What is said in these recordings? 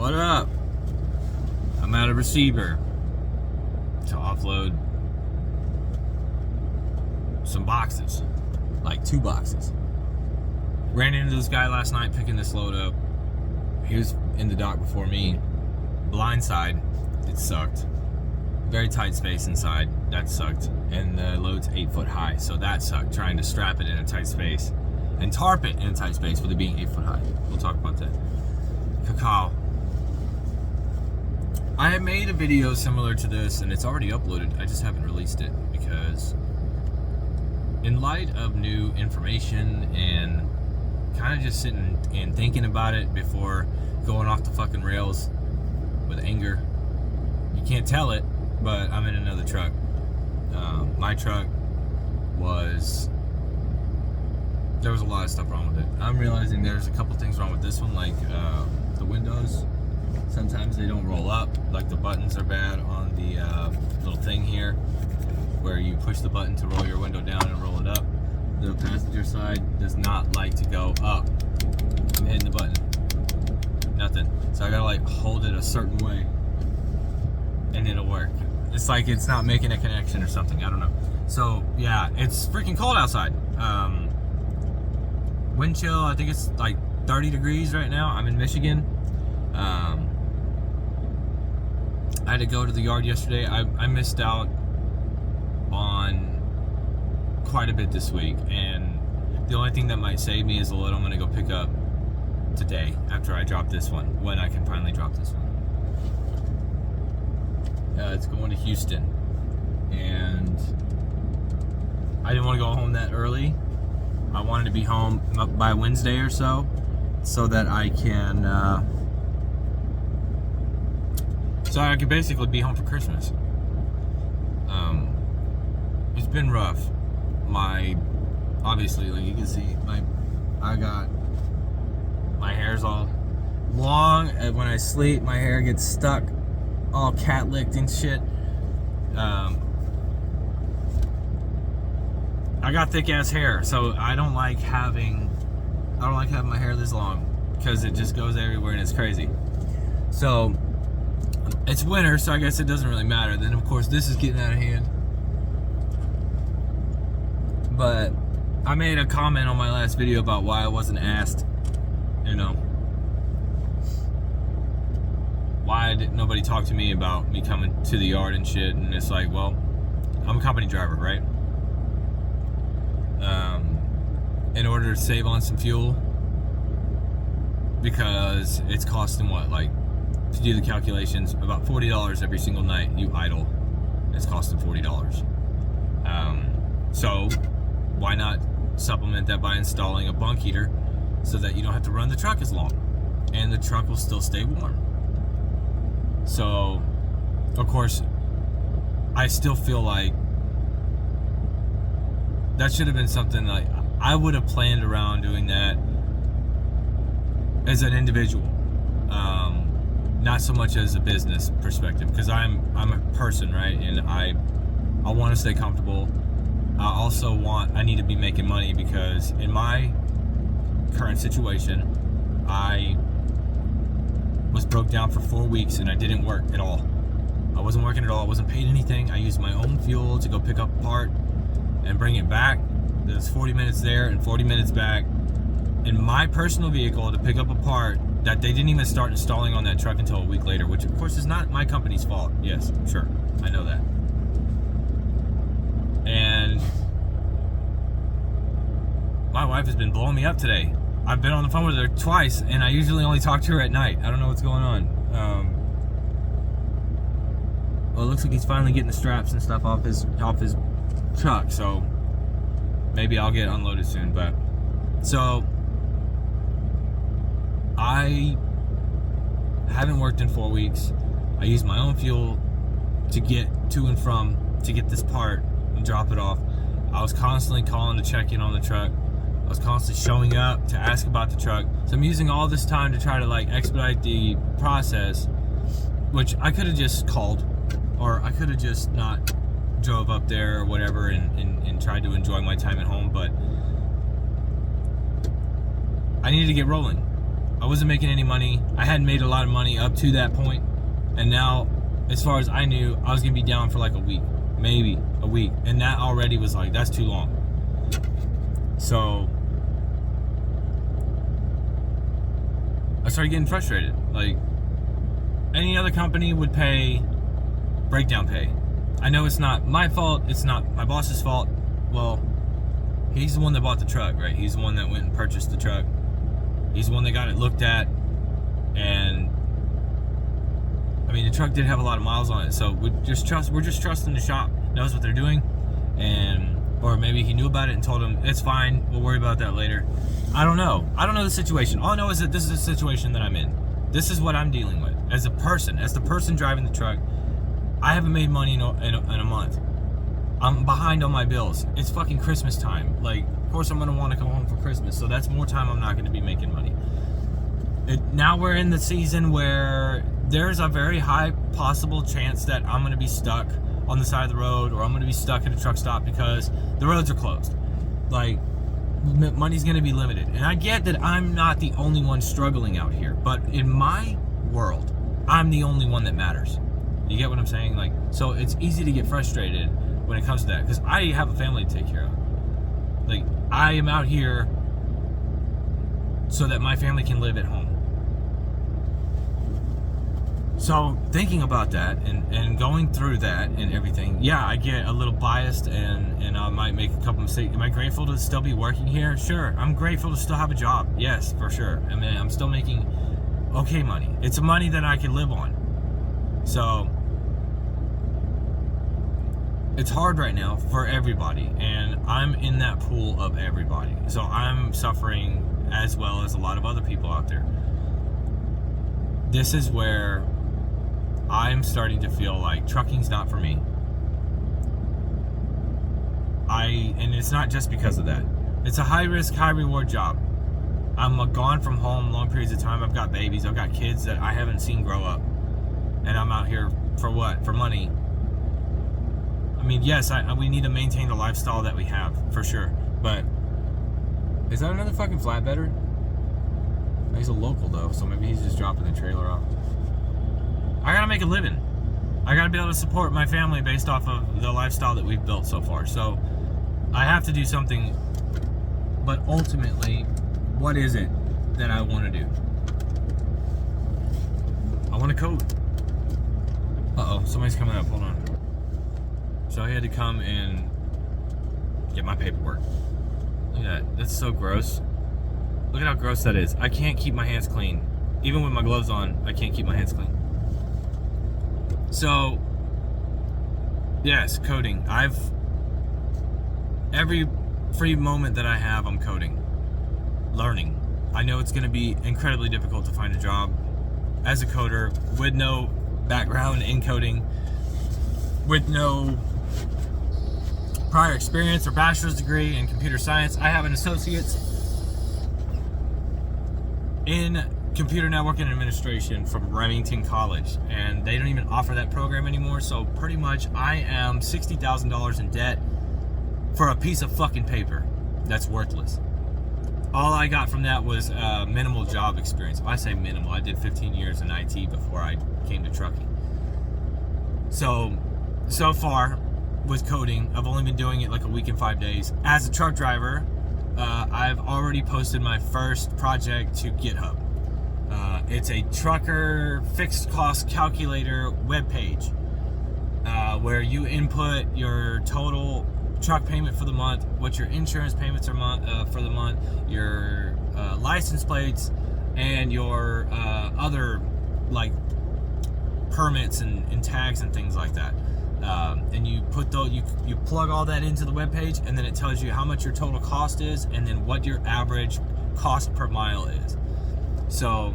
What up? I'm at a receiver to offload some boxes, like 2 boxes. Ran into this guy last night picking this load up. He was in the dock before me. Blind side, it sucked. Very tight space inside, that sucked. And the load's 8 foot high, so that sucked. Trying to strap it in a tight space and tarp it in a tight space with it being 8 foot high. We'll talk about that. Cacao. I have made a video similar to this and it's already uploaded. I just haven't released it because in light of new information and kind of just sitting and thinking about it before going off the fucking rails with anger. You can't tell it, but I'm in another truck. My truck there was a lot of stuff wrong with it. I'm realizing there's a couple things wrong with this one, like the windows. Sometimes they don't roll up, like the buttons are bad on the little thing here where you push the button to roll your window down and roll it up. The passenger side does not like to go up. I'm hitting the button. Nothing. So I gotta like hold it a certain way and it'll work. It's like it's not making a connection or something. I don't know. So yeah, it's freaking cold outside. Wind chill, I think it's like 30 degrees right now. I'm in Michigan. I had to go to the yard yesterday. I missed out on quite a bit this week, and the only thing that might save me is the load I'm going to go pick up today after I drop this one, when I can finally drop this one. It's going to Houston, and I didn't want to go home that early. I wanted to be home by Wednesday or so that I can basically be home for Christmas. It's been rough. Obviously, like you can see, my hair's all long, and when I sleep, my hair gets stuck, all cat licked and shit. I got thick ass hair, so I don't like having my hair this long because it just goes everywhere and it's crazy. So it's winter, so I guess it doesn't really matter. Then of course this is getting out of hand. But I made a comment on my last video about why I wasn't asked, why did nobody talk to me about me coming to the yard and shit. And it's like, well, I'm a company driver, right? In order to save on some fuel, because it's costing to do the calculations, about $40 every single night you idle. It's costing $40. So why not supplement that by installing a bunk heater so that you don't have to run the truck as long and the truck will still stay warm. So of course I still feel like that should have been something like I would have planned around doing that as an individual, not so much as a business perspective, because I'm a person, right? And I want to stay comfortable. I need to be making money, because in my current situation, I was broke down for 4 weeks and I didn't work at all. I wasn't working at all. I wasn't paid anything. I used my own fuel to go pick up a part and bring it back. There's 40 minutes there and 40 minutes back in my personal vehicle to pick up a part that they didn't even start installing on that truck until a week later, which of course is not my company's fault. Yes, sure, I know that. And my wife has been blowing me up today. I've been on the phone with her twice, and I usually only talk to her at night. I don't know what's going on. Well, it looks like he's finally getting the straps and stuff off his truck, so maybe I'll get unloaded soon. But so I haven't worked in 4 weeks. I use my own fuel to get to and from to get this part and drop it off. I was constantly calling to check in on the truck. I was constantly showing up to ask about the truck. So I'm using all this time to try to expedite the process, which I could have just called, or I could have just not drove up there or whatever and tried to enjoy my time at home. But I needed to get rolling. I wasn't making any money. I hadn't made a lot of money up to that point. And now, as far as I knew, I was going to be down for like a week. Maybe a week. And that already was like, that's too long. So I started getting frustrated. Like, any other company would pay breakdown pay. I know it's not my fault. It's not my boss's fault. Well, he's the one that bought the truck, right? He's the one that went and purchased the truck. He's the one that got it looked at. And I mean, the truck did have a lot of miles on it, so we're just trusting the shop knows what they're doing. And or maybe he knew about it and told him it's fine, we'll worry about that later. I don't know the situation. All I know is that this is the situation that I'm in. This is what I'm dealing with as a person, as the person driving the truck. I haven't made money in a month. I'm behind on my bills. It's fucking Christmas time. Like, of course I'm gonna want to come home for Christmas, so that's more time I'm not gonna be making money. Now we're in the season where there's a very high possible chance that I'm gonna be stuck on the side of the road, or I'm gonna be stuck at a truck stop because the roads are closed. Like, money's gonna be limited. And I get that I'm not the only one struggling out here, but in my world, I'm the only one that matters. You get what I'm saying? Like, so it's easy to get frustrated when it comes to that, because I have a family to take care of. Like, I am out here so that my family can live at home. So thinking about that and going through that and everything, yeah, I get a little biased and I might make a couple mistakes. Am I grateful to still be working here? Sure. I'm grateful to still have a job. Yes, for sure. I mean, I'm still making okay money. It's money that I can live on. So it's hard right now for everybody, and I'm in that pool of everybody. So I'm suffering as well as a lot of other people out there. This is where I'm starting to feel like trucking's not for me. And it's not just because of that. It's a high risk, high reward job. I'm gone from home long periods of time. I've got babies. I've got kids that I haven't seen grow up. And I'm out here for what? For money. I mean, yes, we need to maintain the lifestyle that we have, for sure. But is that another fucking flatbedder? He's a local though, so maybe he's just dropping the trailer off. I gotta make a living. I gotta be able to support my family based off of the lifestyle that we've built so far. So I have to do something. But ultimately, what is it that I want to do? I want to code. Uh-oh, somebody's coming up. Hold on. So I had to come and get my paperwork. Look at that. That's so gross. Look at how gross that is. I can't keep my hands clean. Even with my gloves on, I can't keep my hands clean. So, yes, coding. Every free moment that I have, I'm coding. Learning. I know it's going to be incredibly difficult to find a job as a coder with no background in coding, with no prior experience or bachelor's degree in computer science. I have an associate's in computer network and administration from Remington College, and they don't even offer that program anymore. So pretty much I am $60,000 in debt for a piece of fucking paper that's worthless. All I got from that was minimal job experience. I say minimal. I did 15 years in IT before I came to trucking. So far with coding, I've only been doing it like a week and 5 days. As a truck driver, I've already posted my first project to GitHub. It's a trucker fixed cost calculator webpage where you input your total truck payment for the month, what your insurance payments are for the month, your license plates, and your other like permits and tags and things like that. And you put you plug all that into the webpage, and then it tells you how much your total cost is, and then what your average cost per mile is. So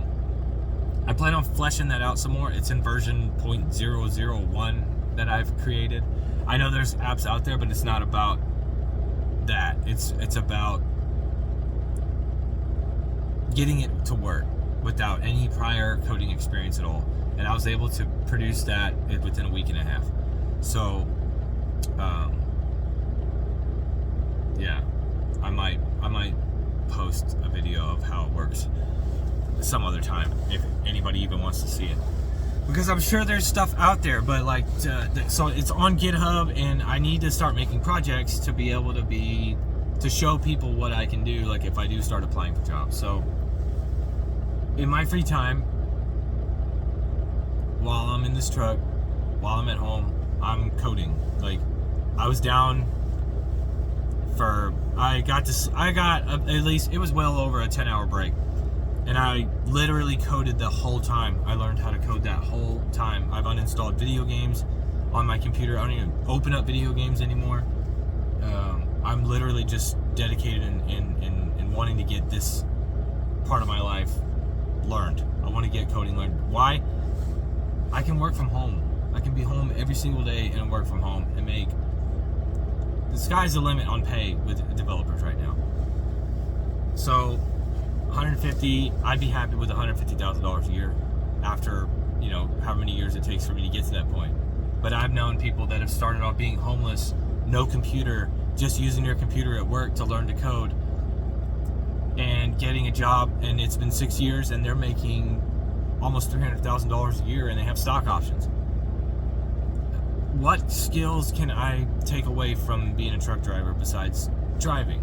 I plan on fleshing that out some more. It's in version 0.001 that I've created. I know there's apps out there, but it's not about that. It's about getting it to work without any prior coding experience at all. And I was able to produce that within a week and a half. So, yeah, I might post a video of how it works. some other time, if anybody even wants to see it. Because I'm sure there's stuff out there, but like, so it's on GitHub, and I need to start making projects to be able to show people what I can do, like if I do start applying for jobs. So in my free time, while I'm in this truck, while I'm at home, I'm coding. Like, I was down for, I got at least, it was well over a 10-hour break. And I literally coded the whole time. I learned how to code that whole time. I've uninstalled video games on my computer. I don't even open up video games anymore. I'm literally just dedicated in wanting to get this part of my life learned. I want to get coding learned. Why? I can work from home. I can be home every single day and work from home and make... The sky's the limit on pay with developers right now. So, 150, I'd be happy with $150,000 a year after, you know, how many years it takes for me to get to that point. But I've known people that have started off being homeless, no computer, just using their computer at work to learn to code, and getting a job, and it's been 6 years, and they're making almost $300,000 a year, and they have stock options. What skills can I take away from being a truck driver besides driving?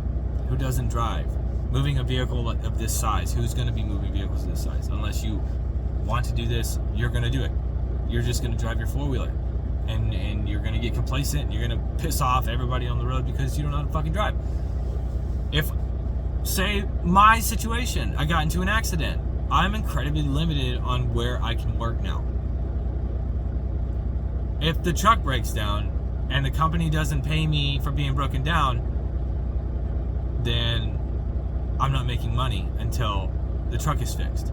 Who doesn't drive? Moving a vehicle of this size. Who's going to be moving vehicles of this size? Unless you want to do this, you're going to do it. You're just going to drive your four-wheeler. And you're going to get complacent, and you're going to piss off everybody on the road because you don't know how to fucking drive. If, say, my situation, I got into an accident, I'm incredibly limited on where I can work now. If the truck breaks down and the company doesn't pay me for being broken down, then I'm not making money until the truck is fixed.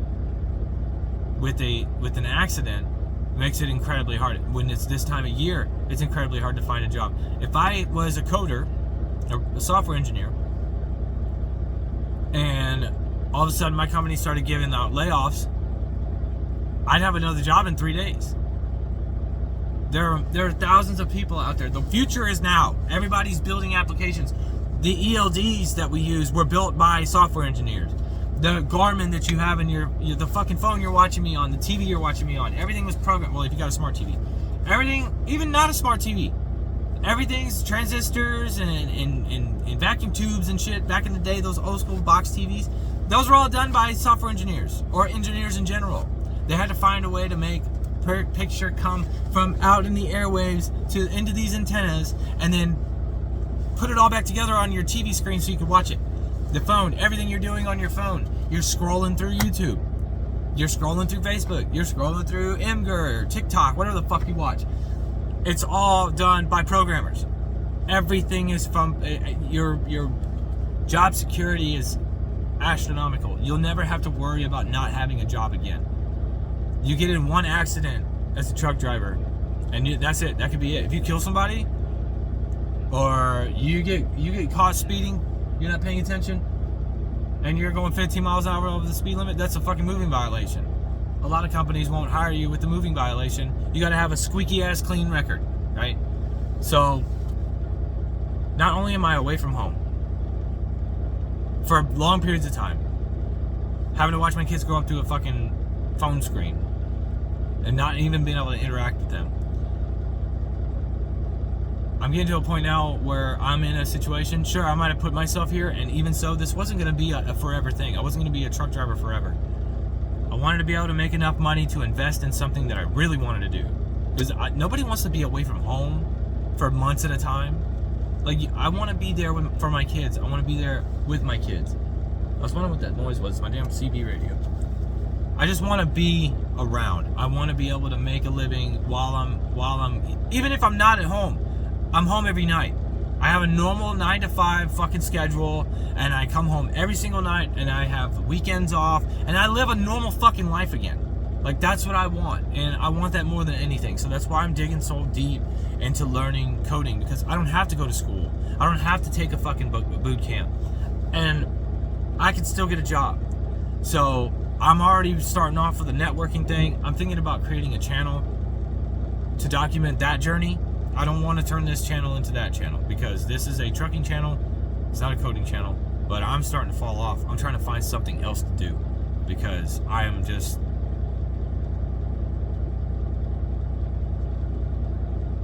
With an accident, it makes it incredibly hard. When it's this time of year, it's incredibly hard to find a job. If I was a coder, a software engineer, and all of a sudden my company started giving out layoffs, I'd have another job in 3 days. There are thousands of people out there. The future is now. Everybody's building applications. The ELDs that we use were built by software engineers. The Garmin that you have in the fucking phone you're watching me on, the TV you're watching me on, everything was programmed. Well, if you got a smart TV. Everything, even not a smart TV. Everything's transistors and vacuum tubes and shit. Back in the day, those old school box TVs, those were all done by software engineers or engineers in general. They had to find a way to make picture come from out in the airwaves into these antennas, and then put it all back together on your TV screen so you can watch it. The phone, everything you're doing on your phone, you're scrolling through YouTube, you're scrolling through Facebook, you're scrolling through Imgur, TikTok, whatever the fuck you watch. It's all done by programmers. Everything is from your job security is astronomical. You'll never have to worry about not having a job again. You get in one accident as a truck driver, and that's it. That could be it. If you kill somebody, or you get caught speeding, you're not paying attention, and you're going 15 miles an hour over the speed limit, that's a fucking moving violation. A lot of companies won't hire you with the moving violation. You got to have a squeaky ass clean record, right? So, not only am I away from home for long periods of time, having to watch my kids grow up through a fucking phone screen, and not even being able to interact with them. I'm getting to a point now where I'm in a situation, sure, I might have put myself here, and even so, this wasn't going to be a forever thing. I wasn't going to be a truck driver forever. I wanted to be able to make enough money to invest in something that I really wanted to do. Because nobody wants to be away from home for months at a time. Like, I want to be there for my kids. I want to be there with my kids. I was wondering what that noise was. It's my damn CB radio. I just want to be around. I want to be able to make a living while I'm even if I'm not at home. I'm home every night. I have a normal 9 to 5 fucking schedule, and I come home every single night, and I have weekends off, and I live a normal fucking life again. Like, that's what I want, and I want that more than anything. So that's why I'm digging so deep into learning coding, because I don't have to go to school. I don't have to take a fucking boot camp, and I can still get a job. So I'm already starting off with a networking thing. I'm thinking about creating a channel to document that journey. I don't want to turn this channel into that channel, because this is a trucking channel. It's not a coding channel, but I'm starting to fall off. I'm trying to find something else to do. because I am just,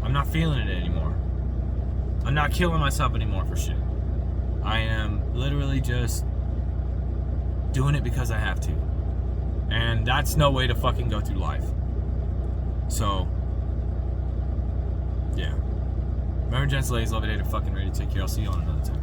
I'm not feeling it anymore. I'm not killing myself anymore for shit. I am literally just doing it because I have to. And that's no way to fucking go through life. So, yeah. Remember, gents, ladies, love it, hate it, fucking ready to take care. I'll see you on another time.